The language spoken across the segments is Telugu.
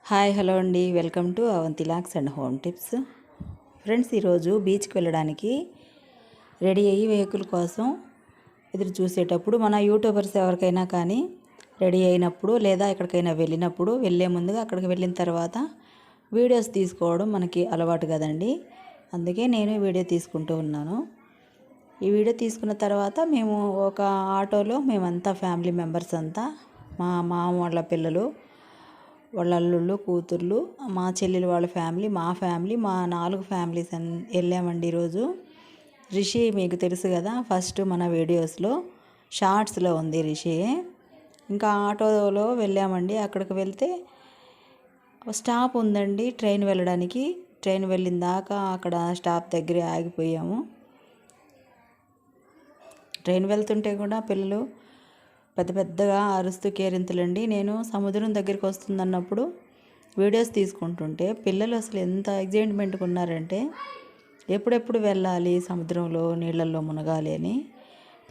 హాయ్ హలో అండి, welcome to Avanti locks and home tips. Friends, ఈరోజు బీచ్కి వెళ్ళడానికి రెడీ అయ్యి వెహికల్ కోసం ఎదురు చూసేటప్పుడు మన యూట్యూబర్స్ ఎవరికైనా కానీ రెడీ అయినప్పుడు లేదా ఎక్కడికైనా వెళ్ళినప్పుడు వెళ్ళే ముందుగా అక్కడికి వెళ్ళిన తర్వాత వీడియోస్ తీసుకోవడం మనకి అలవాటు కదండి. అందుకే నేను వీడియో తీసుకుంటూ ఉన్నాను. ఈ వీడియో తీసుకున్న తర్వాత మేము ఒక ఆటోలో మేమంతా ఫ్యామిలీ మెంబర్స్ అంతా, మా మామ వాళ్ళ పిల్లలు, వాళ్ళ అల్లుళ్ళు, కూతుర్లు, మా చెల్లెలు వాళ్ళ ఫ్యామిలీ, మా ఫ్యామిలీ, మా 4 ఫ్యామిలీస్ వెళ్ళామండి. ఈరోజు రిషి మీకు తెలుసు కదా, ఫస్ట్ మన వీడియోస్లో షార్ట్స్లో ఉంది రిషి. ఇంకా ఆటోలో వెళ్ళామండి. అక్కడికి వెళ్తే స్టాప్ ఉందండి ట్రైన్ వెళ్ళడానికి. ట్రైన్ వెళ్ళిన దాకా అక్కడ స్టాప్ దగ్గరే ఆగిపోయాము. ట్రైన్ వెళ్తుంటే కూడా పిల్లలు పెద్ద పెద్దగా అరుస్తూ కేరింతలండి. నేను సముద్రం దగ్గరికి వస్తుందన్నప్పుడు వీడియోస్ తీసుకుంటుంటే పిల్లలు అసలు ఎంత ఎగ్జైట్మెంట్గా ఉన్నారంటే ఎప్పుడెప్పుడు వెళ్ళాలి సముద్రంలో, నీళ్ళల్లో మునగాలి అని.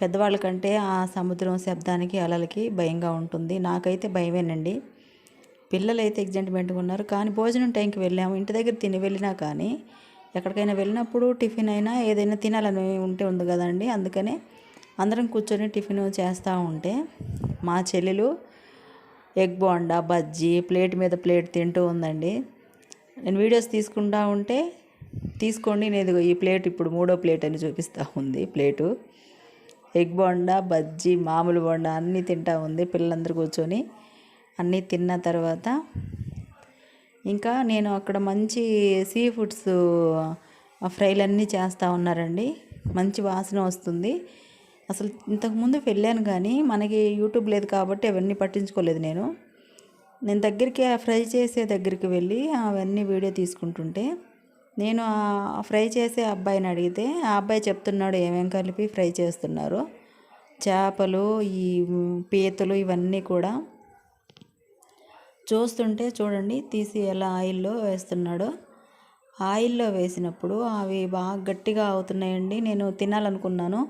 పెద్దవాళ్ళకంటే ఆ సముద్రం శబ్దానికి అలలకి భయంగా ఉంటుంది. నాకైతే భయమేనండి. పిల్లలైతే ఎగ్జైట్మెంట్గా ఉన్నారు. కానీ భోజనం టైంకి వెళ్ళాము. ఇంటి దగ్గర తిని వెళ్ళినా కానీ ఎక్కడికైనా వెళ్ళినప్పుడు టిఫిన్ అయినా ఏదైనా తినాలని ఉంది కదండి. అందుకనే అందరం కూర్చొని టిఫిన్ చేస్తూ ఉంటే మా చెల్లెలు ఎగ్ బోండా, బజ్జీ ప్లేట్ మీద ప్లేట్ తింటూ ఉందండి. నేను వీడియోస్ తీసుకుంటూ ఉంటే తీసుకోండి, నేను ఈ ప్లేట్ ఇప్పుడు 3వ ప్లేట్ అని చూపిస్తూ ఉంది. ప్లేటు ఎగ్ బోండా, బజ్జీ, మామూలు బోండా అన్నీ తింటూ ఉంది. పిల్లలందరూ కూర్చొని అన్నీ తిన్న తర్వాత ఇంకా నేను అక్కడ మంచి సీ ఫుడ్స్ ఫ్రైలన్నీ చేస్తూ ఉన్నారండి. మంచి వాసన వస్తుంది. అసలు ఇంతకుముందు వెళ్ళాను కానీ మనకి యూట్యూబ్ లేదు కాబట్టి అవన్నీ పట్టించుకోలేదు. నేను దగ్గరికి ఫ్రై చేసే దగ్గరికి వెళ్ళి అవన్నీ వీడియో తీసుకుంటుంటే నేను ఆ ఫ్రై చేసే అబ్బాయిని అడిగితే ఆ అబ్బాయి చెప్తున్నాడు ఏమేం కలిపి ఫ్రై చేస్తున్నారో. చేపలు, ఈ పీతలు ఇవన్నీ కూడా చూస్తుంటే చూడండి, తీసి ఎలా ఆయిల్లో వేస్తున్నాడో. ఆయిల్లో వేసినప్పుడు అవి బాగా గట్టిగా అవుతున్నాయండి. నేను తినాలనుకున్నాను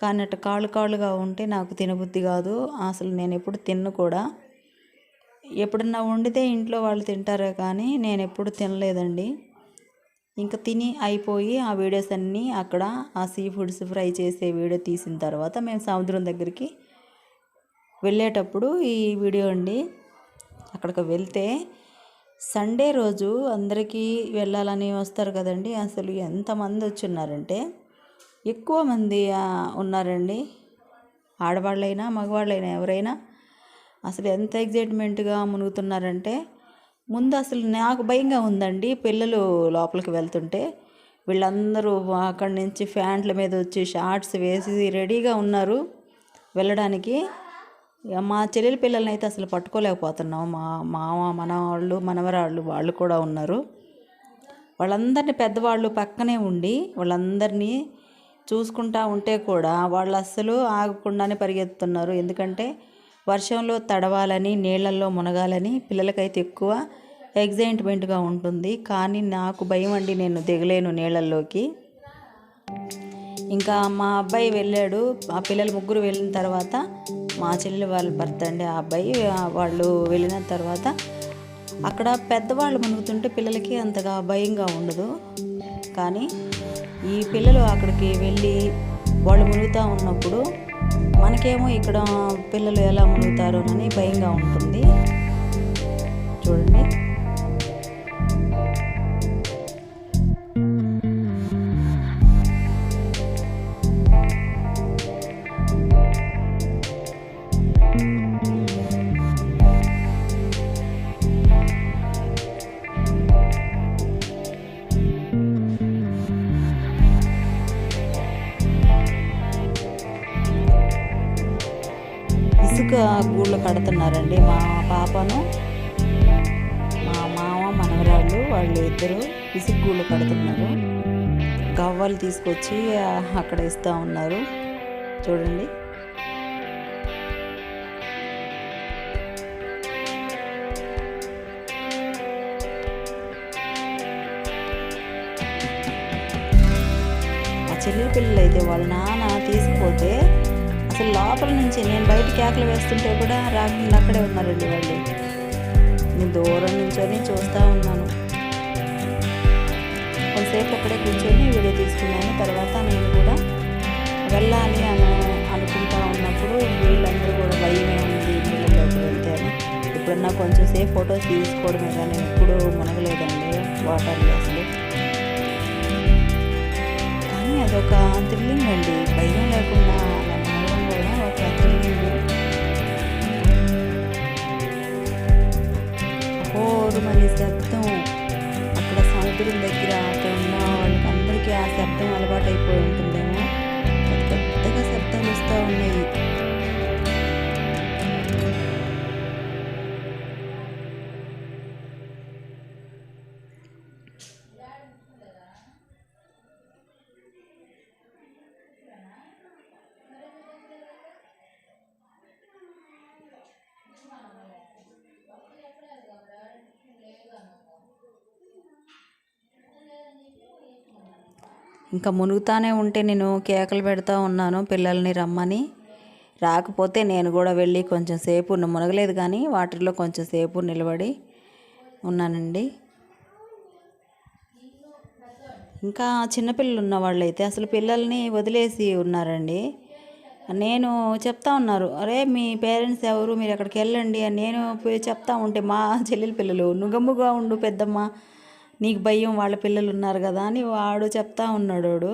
కానీ అట్లా కాళ్ళు కాళ్ళుగా ఉంటే నాకు తినబుద్ధి కాదు. అసలు నేను ఎప్పుడు తిన్ను కూడా. ఎప్పుడన్నా వండితే ఇంట్లో వాళ్ళు తింటారే కానీ నేను ఎప్పుడు తినలేదండి. ఇంకా తిని అయిపోయి ఆ వీడియోస్ అన్నీ అక్కడ ఆ సీ ఫుడ్స్ ఫ్రై చేసే వీడియో తీసిన తర్వాత మేము సముద్రం దగ్గరికి వెళ్ళేటప్పుడు ఈ వీడియో అండి. అక్కడికి వెళ్తే సండే రోజు అందరికీ వెళ్ళాలని వస్తారు కదండి. అసలు ఎంతమంది వచ్చున్నారంటే ఎక్కువ మంది ఉన్నారండి. ఆడవాళ్ళైనా మగవాళ్ళైనా ఎవరైనా అసలు ఎంత ఎగ్జైట్మెంట్గా మునుగుతున్నారంటే ముందు అసలు నాకు భయంగా ఉందండి. పిల్లలు లోపలికి వెళ్తుంటే వీళ్ళందరూ అక్కడి నుంచి ఫ్యాంట్ల మీద వచ్చి షార్ట్స్ వేసి రెడీగా ఉన్నారు వెళ్ళడానికి. మా చెల్లెల పిల్లల్ని అయితే అసలు పట్టుకోలేకపోతున్నాం. మా మామ, మనవాళ్ళు, మనవరాళ్ళు వాళ్ళు కూడా ఉన్నారు. వాళ్ళందరినీ పెద్దవాళ్ళు పక్కనే ఉండి వాళ్ళందరినీ చూసుకుంటా ఉంటే కూడా వాళ్ళు అస్సలు ఆగకుండానే పరిగెత్తుతున్నారు. ఎందుకంటే వర్షంలో తడవాలని, నీళ్ళల్లో మునగాలని పిల్లలకైతే ఎక్కువ ఎగ్జైట్మెంట్గా ఉంటుంది. కానీ నాకు భయం అండి, నేను దిగలేను నీళ్ళల్లోకి. ఇంకా మా అబ్బాయి వెళ్ళాడు. ఆ పిల్లలు ముగ్గురు వెళ్ళిన తర్వాత మా చెల్లెలు వాళ్ళ భర్త అండి ఆ అబ్బాయి, వాళ్ళు వెళ్ళిన తర్వాత అక్కడ పెద్దవాళ్ళు మునుగుతుంటే పిల్లలకి అంతగా భయంగా ఉండదు. కానీ ఈ పిల్లలు అక్కడికి వెళ్ళి వాళ్ళు మునుగుతూ ఉన్నప్పుడు మనకేమో ఇక్కడ పిల్లలు ఎలా మునుగుతారోనని భయంగా ఉంటుంది. చూడండి, ఇసుక గూళ్ళు కడుతున్నారండి. మా పాపను, మా మామ, మనవరాళ్ళు వాళ్ళు ఇద్దరు ఇసుక గూళ్ళు కడుతున్నారు. గవ్వలు తీసుకొచ్చి అక్కడ ఇస్తూ ఉన్నారు. చూడండి, ఆ చెల్లి పిల్లలు అయితే వాళ్ళ నాన్న తీసుకుపోతే అసలు లోపల నుంచి నేను బయట కేకలు వేస్తుంటే కూడా రాకుండా అక్కడే ఉన్నారండి వాళ్ళు. నేను దూరం నుంచొని చూస్తూ ఉన్నాను. కొంతసేపు అక్కడే కూర్చొని వీడియో తీసుకున్నాను. తర్వాత నేను కూడా వెళ్ళాలి అని అనుకుంటా ఉన్నప్పుడు వీళ్ళందరూ కూడా భయమే ఉంది నీళ్ళలోకి వెళ్తే అని. ఇప్పుడన్నా కొంచెం సేపు ఫొటోస్ తీసుకోవడమే కానీ ఎప్పుడూ మునగలేదండి వాటర్లో అసలు. కానీ అదొక థ్రిల్లింగ్ అండి, భయం లేకుండా అలా మునగడం కూడా ఒక థ్రిల్లింగ్. హోరుమని శబ్దం అక్కడ సముద్రం దగ్గర అక్కడ ఉన్న వాళ్ళకి అందరికీ ఆ శబ్దం అలవాటు అయిపోయి ఉంటుందేమో, పెద్ద పెద్దగా శబ్దాలు వస్తూ ఉన్నాయి. ఇంకా మునుగుతానే ఉంటే నేను కేకలు పెడతా ఉన్నాను పిల్లల్ని రమ్మని. రాకపోతే నేను కూడా వెళ్ళి కొంచెం సేపు మునగలేదు కానీ వాటర్లో కొంచెం సేపు నిలబడి ఉన్నానండి. ఇంకా చిన్నపిల్లలు ఉన్న వాళ్ళైతే అసలు పిల్లల్ని వదిలేసి ఉన్నారండి. నేను చెప్తా ఉన్నారు, అరే మీ పేరెంట్స్ ఎవరు, మీరు ఎక్కడికి వెళ్ళండి అని నేను చెప్తా ఉంటే మా చెల్లెల పిల్లలు, నువ్వు ఉండు పెద్దమ్మ, నీకు భయం, వాళ్ళ పిల్లలు ఉన్నారు కదా అని వాడు చెప్తా ఉన్నాడు వాడు.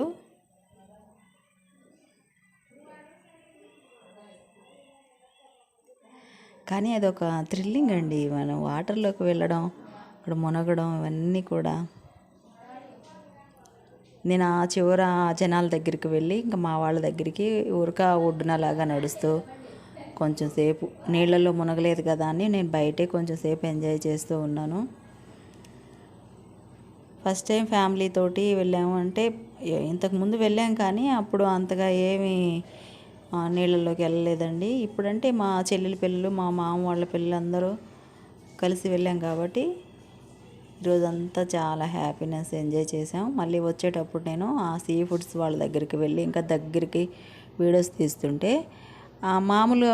కానీ అదొక థ్రిల్లింగ్ అండి, మనం వాటర్లోకి వెళ్ళడం, అక్కడ మునగడం, ఇవన్నీ కూడా. నేను ఆ చివర జనాల దగ్గరికి వెళ్ళి ఇంకా మా వాళ్ళ దగ్గరికి ఊరిక ఒడ్డునలాగా నడుస్తూ కొంచెం సేపు, నీళ్ళల్లో మునగలేదు కదా అని నేను బయటే కొంచెం సేపు ఎంజాయ్ చేస్తూ ఉన్నాను. ఫస్ట్ టైం ఫ్యామిలీ తోటి వెళ్ళాము అంటే, ఇంతకుముందు వెళ్ళాం కానీ అప్పుడు అంతగా ఏమీ నీళ్ళల్లోకి వెళ్ళలేదండి. ఇప్పుడంటే మా చెల్లెల పిల్లలు, మా మామ వాళ్ళ పిల్లలు అందరూ కలిసి వెళ్ళాం కాబట్టి ఈరోజంతా చాలా హ్యాపీనెస్ ఎంజాయ్ చేసాం. మళ్ళీ వచ్చేటప్పుడు నేను ఆ సీ ఫుడ్స్ వాళ్ళ దగ్గరికి వెళ్ళి ఇంకా దగ్గరికి వీడియోస్ తీస్తుంటే మామూలు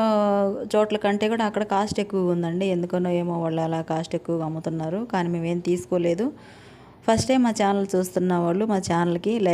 చోట్ల కంటే కూడా అక్కడ కాస్ట్ ఎక్కువగా ఉందండి. ఎందుకనో ఏమో వాళ్ళు అలా కాస్ట్ ఎక్కువగా అమ్ముతున్నారు, కానీ మేమేం తీసుకోలేదు. ఫస్ట్ టైం మా ఛానల్ చూస్తున్న వాళ్ళు మా ఛానల్కి లైక్